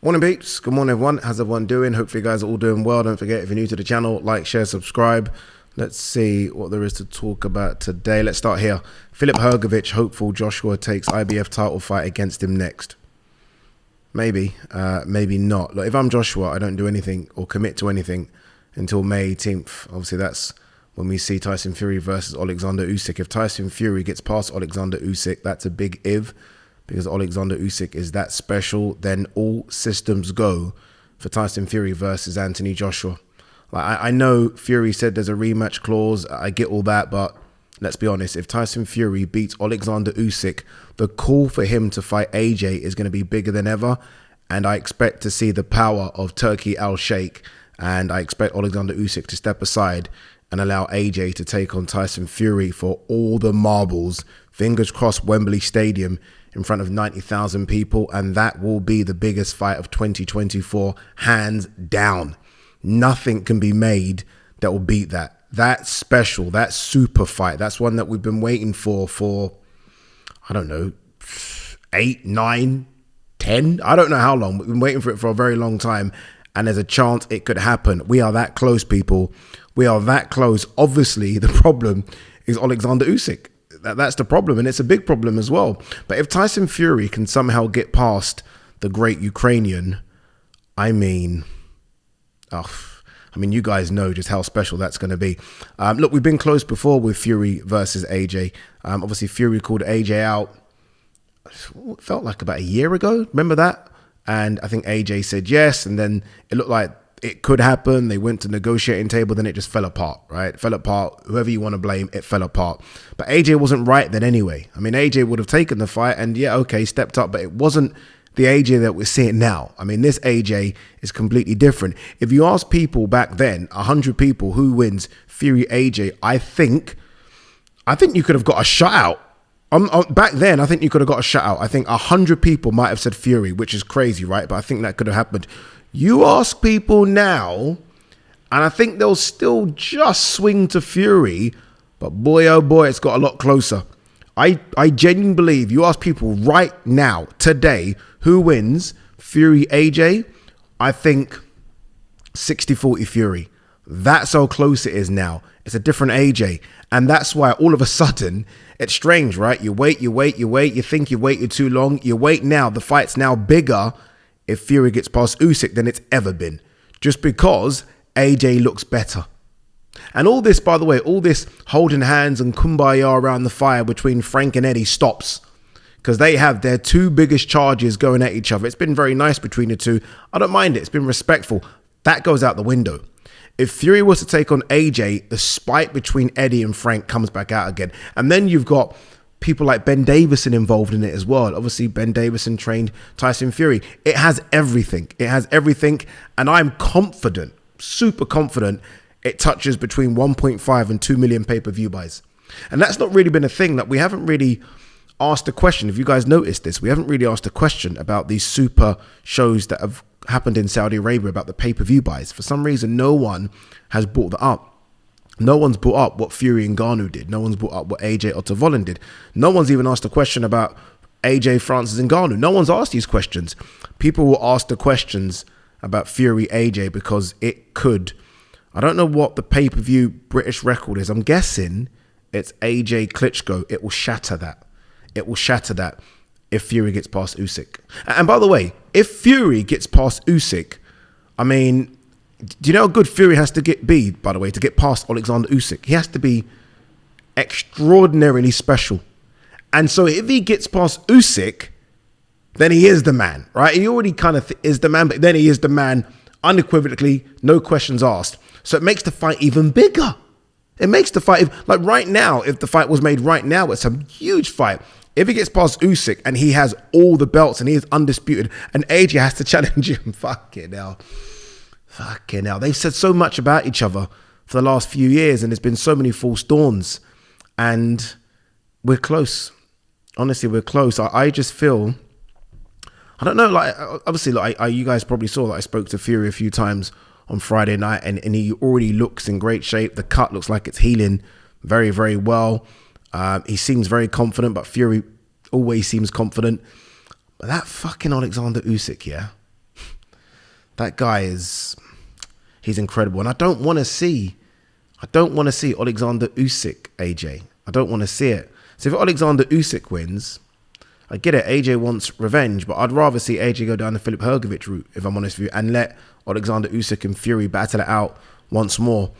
Morning peeps, good morning everyone, how's everyone doing? Hopefully you guys are all doing well. Don't forget, if you're new to the channel, like, share, subscribe. Let's see what there is to talk about today. Let's start here. Filip Hrgović, hopeful Joshua takes IBF title fight against him next. Maybe, maybe not. Look, if I'm Joshua, I don't do anything or commit to anything until May 18th. Obviously that's when we see Tyson Fury versus Alexander Usyk. If Tyson Fury gets past Alexander Usyk, that's a big if. Because Alexander Usyk is that special, then all systems go for Tyson Fury versus Anthony Joshua. Like I know Fury said there's a rematch clause. I get all that, but let's be honest. If Tyson Fury beats Alexander Usyk, the call for him to fight AJ is going to be bigger than ever. And I expect to see the power of Turki Al-Sheikh. And I expect Alexander Usyk to step aside and allow AJ to take on Tyson Fury for all the marbles. Fingers crossed, Wembley Stadium in front of 90,000 people, and that will be the biggest fight of 2024, hands down. Nothing can be made that will beat that. That's special, that super fight. That's one that we've been waiting for, I don't know, 8, 9, 10, I don't know how long. We've been waiting for it for a very long time, and there's a chance it could happen. We are that close, people. We are that close. Obviously, the problem is Alexander Usyk. That's the problem, and it's a big problem as well. But if Tyson Fury can somehow get past the great Ukrainian, I mean, you guys know just how special that's going to be. Look, we've been close before with Fury versus AJ. Obviously, Fury called AJ out, it felt like about a year ago. Remember that? And I think AJ said yes, and then it looked like it could happen. They went to negotiating table, then it just fell apart, right? It fell apart. Whoever you want to blame, it fell apart. But AJ wasn't right then anyway. I mean, AJ would have taken the fight and yeah, okay, stepped up, but it wasn't the AJ that we're seeing now. I mean, this AJ is completely different. If you ask people back then, 100 people, who wins Fury AJ, I think you could have got a shutout. Back then, I think you could have got a shutout. I think 100 people might have said Fury, which is crazy, right? But I think that could have happened. You ask people now, and I think they'll still just swing to Fury, but boy, oh boy, it's got a lot closer. I genuinely believe you ask people right now, today, who wins Fury AJ, I think 60-40 Fury. That's how close it is now. It's a different AJ. And that's why all of a sudden, it's strange, right? You wait, you think you waited too long. You wait now, the fight's now bigger if Fury gets past Usyk than it's ever been, just because AJ looks better. And all this, by the way, all this holding hands and kumbaya around the fire between Frank and Eddie stops, because they have their two biggest charges going at each other. It's been very nice between the two. I don't mind it. It's been respectful. That goes out the window. If Fury was to take on AJ, the spite between Eddie and Frank comes back out again. And then you've got people like Ben Davison involved in it as well. Obviously, Ben Davison trained Tyson Fury. It has everything. It has everything. And I'm confident, super confident, it touches between 1.5 and 2 million pay-per-view buys. And that's not really been a thing that we haven't really asked a question. If you guys noticed this, we haven't really asked a question about these super shows that have happened in Saudi Arabia about the pay-per-view buys. For some reason, no one has brought that up. No one's brought up what Fury and Ngannou did. No one's brought up what AJ Ottavolen did. No one's even asked a question about AJ Francis and Ngannou. No one's asked these questions. People will ask the questions about Fury AJ because it could. I don't know what the pay-per-view British record is. I'm guessing it's AJ Klitschko. It will shatter that. It will shatter that if Fury gets past Usyk. And by the way, if Fury gets past Usyk, I mean, do you know how good Fury has to be, by the way, to get past Alexander Usyk? He has to be extraordinarily special. And so if he gets past Usyk, then he is the man, right? He already kind of is the man, but then he is the man unequivocally, no questions asked. So it makes the fight even bigger. It makes the fight, like right now, if the fight was made right now, it's a huge fight. If he gets past Usyk and he has all the belts and he is undisputed and AJ has to challenge him, fucking hell. Fucking hell. They've said so much about each other for the last few years and there's been so many false dawns and we're close. Honestly, we're close. I just feel, I don't know, like, obviously, like, you guys probably saw that I spoke to Fury a few times on Friday night and he already looks in great shape. The cut looks like it's healing very, very well. He seems very confident, but Fury always seems confident. But that fucking Alexander Usyk, yeah? That guy he's incredible. And I don't want to see Alexander Usyk, AJ. I don't want to see it. So if Alexander Usyk wins, I get it, AJ wants revenge, but I'd rather see AJ go down the Filip Hrgovic route, if I'm honest with you, and let Alexander Usyk and Fury battle it out once more.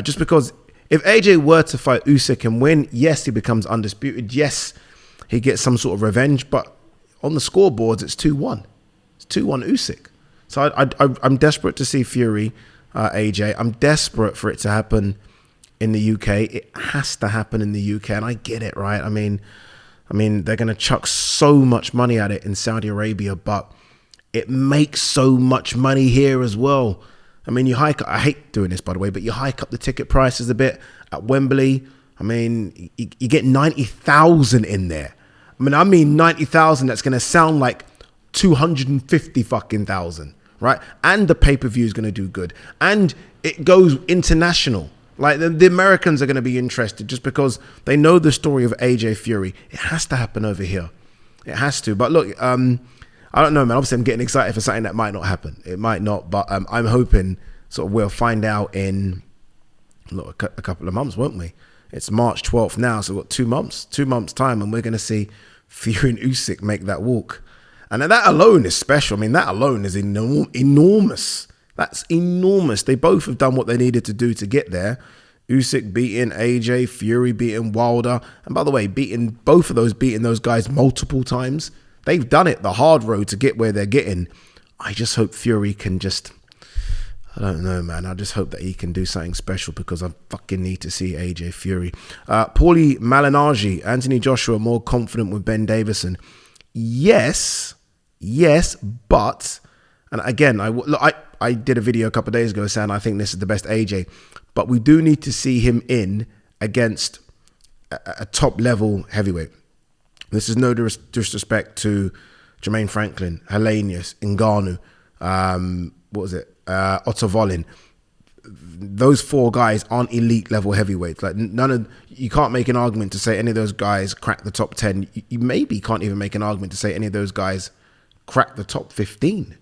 Just because if AJ were to fight Usyk and win, yes, he becomes undisputed. Yes, he gets some sort of revenge, but on the scoreboards, it's 2-1. It's 2-1 Usyk. So I'm desperate to see Fury, AJ. I'm desperate for it to happen in the UK. It has to happen in the UK, and I get it, right? I mean, they're going to chuck so much money at it in Saudi Arabia, but it makes so much money here as well. I mean, I hate doing this, by the way, but you hike up the ticket prices a bit at Wembley. I mean, you get 90,000 in there. I mean 90,000 that's going to sound like 250 fucking thousand, right? And the pay-per-view is going to do good. And it goes international. Like the Americans are going to be interested just because they know the story of AJ Fury. It has to happen over here. It has to. But look, I don't know, man. Obviously, I'm getting excited for something that might not happen. It might not, but I'm hoping sort of we'll find out in a couple of months, won't we? It's March 12th now, so we've got 2 months. 2 months' time, and we're going to see Fury and Usyk make that walk. And that alone is special. I mean, that alone is enormous. That's enormous. They both have done what they needed to do to get there. Usyk beating AJ, Fury beating Wilder. And by the way, beating those guys multiple times. They've done it the hard road to get where they're getting. I just hope Fury can I don't know, man. I just hope that he can do something special because I fucking need to see AJ Fury. Paulie Malignaggi, Anthony Joshua more confident with Ben Davison. Yes, but, and again, I did a video a couple of days ago saying I think this is the best AJ, but we do need to see him in against a top level heavyweight. This is no disrespect to Jermaine Franklin, Helenius, Ngannou, Otto Wallin. Those 4 guys aren't elite level heavyweights. Like you can't make an argument to say any of those guys crack the top 10. You maybe can't even make an argument to say any of those guys crack the top 15.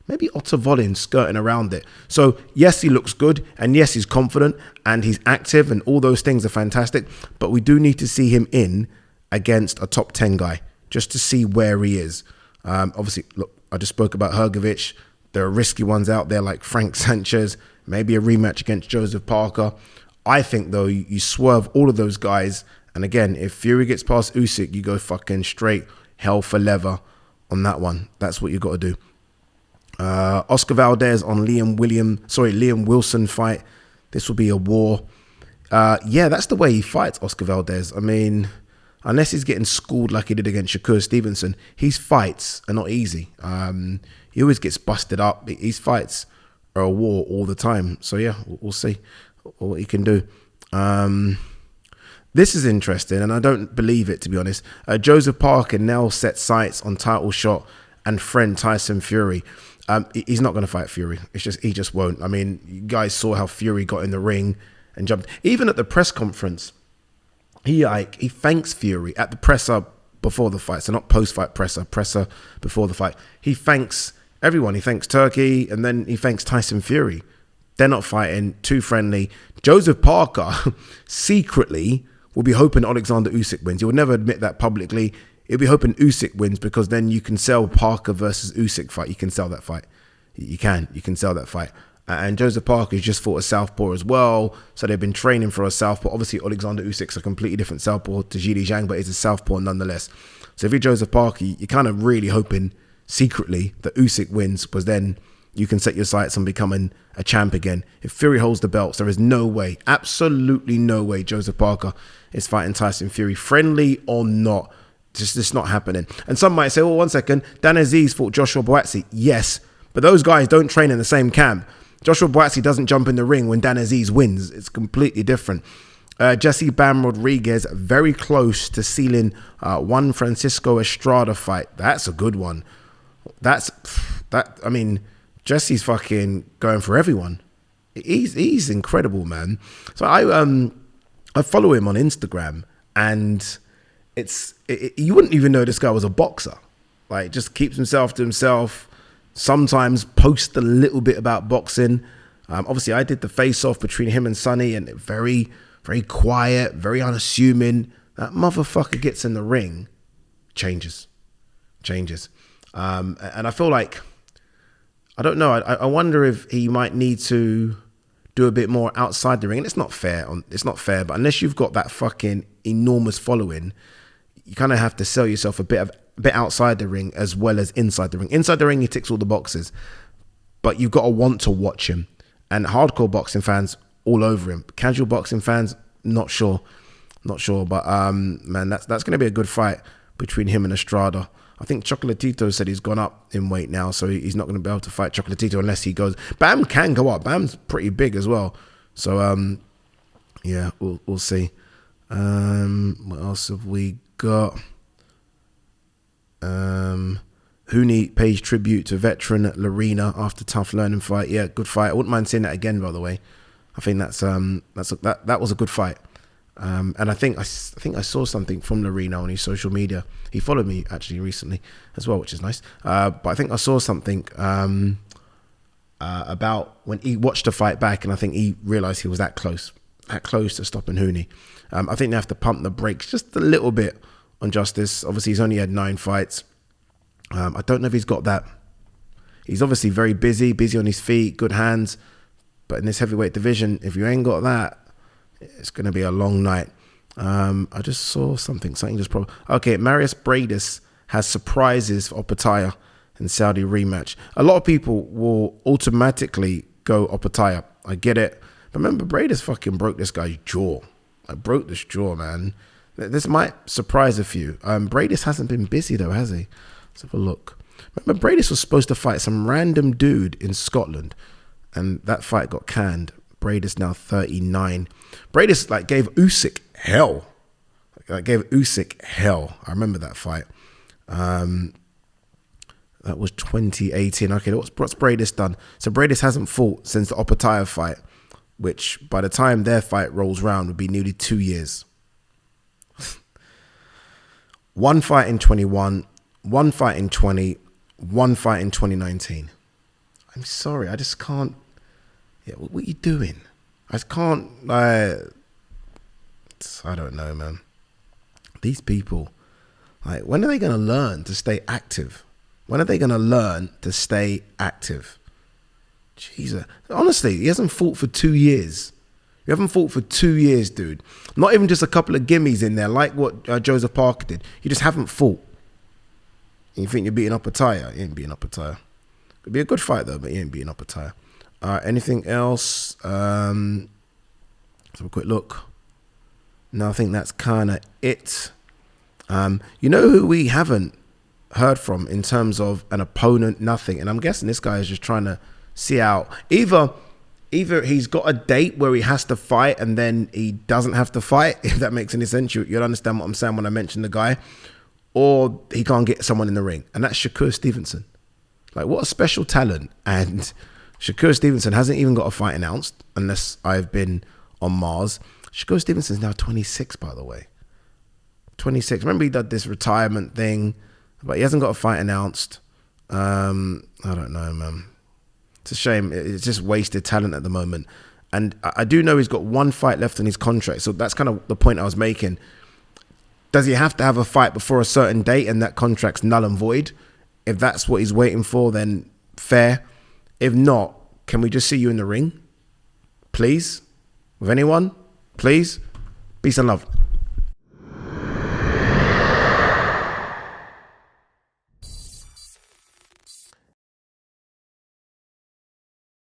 Maybe Otto Wallin skirting around it. So yes, he looks good, and yes, he's confident, and he's active, and all those things are fantastic. But we do need to see him in against a top 10 guy just to see where he is. Obviously, look, I just spoke about Hrgovic. There are risky ones out there like Frank Sanchez, maybe a rematch against Joseph Parker. I think, though, you swerve all of those guys. And again, if Fury gets past Usyk, you go fucking straight hell for leather on that one. That's what you got to do. Oscar Valdez on Liam Wilson fight. This will be a war. Yeah, that's the way he fights, Oscar Valdez. I mean, unless he's getting schooled like he did against Shakur Stevenson, his fights are not easy. He always gets busted up. His fights are a war all the time. So yeah, we'll see what he can do. This is interesting, and I don't believe it, to be honest. Joseph Parker now sets sights on title shot and friend Tyson Fury. He's not going to fight Fury. He just won't. I mean, you guys saw how Fury got in the ring and jumped. Even at the press conference, he thanks Fury at the presser before the fight. So not post-fight presser before the fight. He thanks everyone. He thanks Turkey, and then he thanks Tyson Fury. They're not fighting, too friendly. Joseph Parker secretly will be hoping Alexander Usyk wins. He will never admit that publicly. He'll be hoping Usyk wins because then you can sell Parker versus Usyk fight. You can sell that fight. You can sell that fight. And Joseph Parker has just fought a southpaw as well. So they've been training for a southpaw. Obviously, Alexander Usyk's a completely different southpaw to Zhilei Zhang, but he's a southpaw nonetheless. So if you're Joseph Parker, you're kind of really hoping secretly that Usyk wins, because then you can set your sights on becoming a champ again. If Fury holds the belts, there is no way, absolutely no way Joseph Parker is fighting Tyson Fury, friendly or not. Just not happening. And some might say, well, 1 second, Dan Aziz fought Joshua Buatsi. Yes, but those guys don't train in the same camp. Joshua Buatsi doesn't jump in the ring when Dan Aziz wins. It's completely different. Jesse Bam Rodriguez, very close to sealing one Francisco Estrada fight. That's a good one. I mean, Jesse's fucking going for everyone. He's incredible, man. So I follow him on Instagram, and you wouldn't even know this guy was a boxer. Like, just keeps himself to himself, sometimes post a little bit about boxing. Obviously, I did the face-off between him and Sonny, and very, very quiet, very unassuming. That motherfucker gets in the ring, changes. And I feel like, I don't know, I wonder if he might need to do a bit more outside the ring. And it's not fair, but unless you've got that fucking enormous following, you kind of have to sell yourself a bit outside the ring as well as inside the ring. Inside the ring, he ticks all the boxes, but you've got to want to watch him. And hardcore boxing fans all over him. Casual boxing fans, not sure. But man, that's going to be a good fight between him and Estrada. I think Chocolatito said he's gone up in weight now, so he's not going to be able to fight Chocolatito unless he goes. Bam can go up. Bam's pretty big as well. So yeah, we'll see. What else have we got? Hooney pays tribute to veteran Lorena after tough learning fight. Yeah, good fight. I wouldn't mind seeing that again, by the way. I think that was a good fight. And I think I saw something from Lorena on his social media. He followed me actually recently as well, which is nice. But I think I saw something about when he watched the fight back, and I think he realized he was that close to stopping Hooney. I think they have to pump the brakes just a little bit on Justice. Obviously, he's only had 9 fights. I don't know if he's got that. He's obviously very busy on his feet, good hands. But in this heavyweight division, if you ain't got that, it's going to be a long night. I just saw something just probably. Okay, Marius Bradis has surprises for Opataya in Saudi rematch. A lot of people will automatically go Opataya. I get it. But remember, Bradis fucking broke this guy's jaw. I broke this jaw, man. This might surprise a few. Bradis hasn't been busy though, has he? Let's have a look. Remember, Bradis was supposed to fight some random dude in Scotland, and that fight got canned. Bradis now 39. Bradis gave Usyk hell. I remember that fight. That was 2018. Okay, what's Bradis done? So Bradis hasn't fought since the Opataya fight, which by the time their fight rolls round would be nearly 2 years. 1 fight in 21, 1 fight in 20, 1 fight in 2019. I'm sorry, I just can't. Yeah, what are you doing? I just can't. I don't know, man. These people, when are they going to learn to stay active? Jesus. Honestly, he hasn't fought for 2 years. You haven't fought for 2 years, dude. Not even just a couple of gimmies in there, like what Joseph Parker did. You just haven't fought. And you think you're beating up a tire? You ain't beating up a tire. It'd be a good fight, though, but you ain't beating up a tire. Anything else? Let's have a quick look. No, I think that's kind of it. You know who we haven't heard from in terms of an opponent? Nothing. And I'm guessing this guy is just trying to see out. Either he's got a date where he has to fight and then he doesn't have to fight, if that makes any sense. You'll understand what I'm saying when I mention the guy. Or he can't get someone in the ring. And that's Shakur Stevenson. What a special talent. And Shakur Stevenson hasn't even got a fight announced, unless I've been on Mars. Shakur Stevenson's now 26, by the way. 26. Remember he did this retirement thing, but he hasn't got a fight announced. I don't know, man. It's a shame. It's just wasted talent at the moment. And I do know he's got 1 fight left in his contract, so that's kind of the point I was making. Does he have to have a fight before a certain date and that contract's null and void? If that's what he's waiting for, then fair. If not, can we just see you in the ring? Please? With anyone? Please? Peace and love.